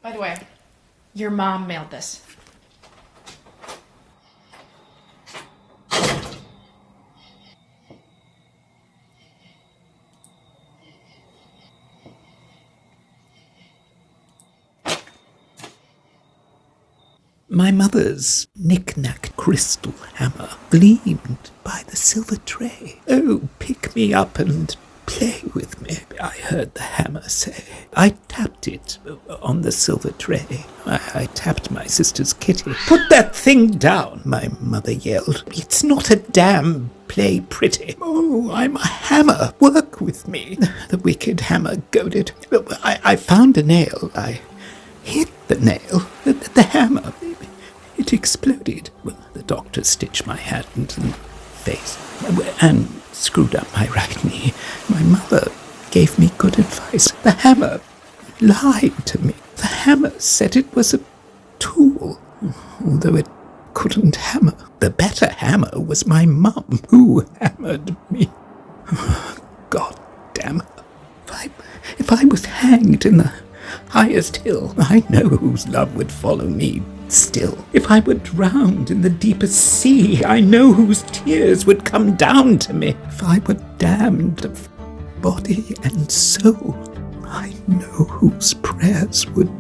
By the way, your mom mailed this. My mother's knick-knack crystal hammer gleamed by the silver tray. "Oh, pick me up and play with me," I heard the hammer say. I tapped it on the silver tray. I tapped my sister's kitty. "Put that thing down," my mother yelled. "It's not a damn play pretty. Oh, I'm a hammer. Work with me." The wicked hammer goaded. I found a nail. I hit the nail. The hammer. It exploded. The doctor stitched my hand and face and screwed up my right knee. My mother gave me good advice. The hammer lied to me. The hammer said it was a tool, although it couldn't hammer. The better hammer was my mum, who hammered me. God damn her. If I was hanged in the highest hill, I know whose love would follow me still. If I were drowned in the deepest sea, I know whose tears would come down to me. If I were damned of body and soul, I know whose prayers would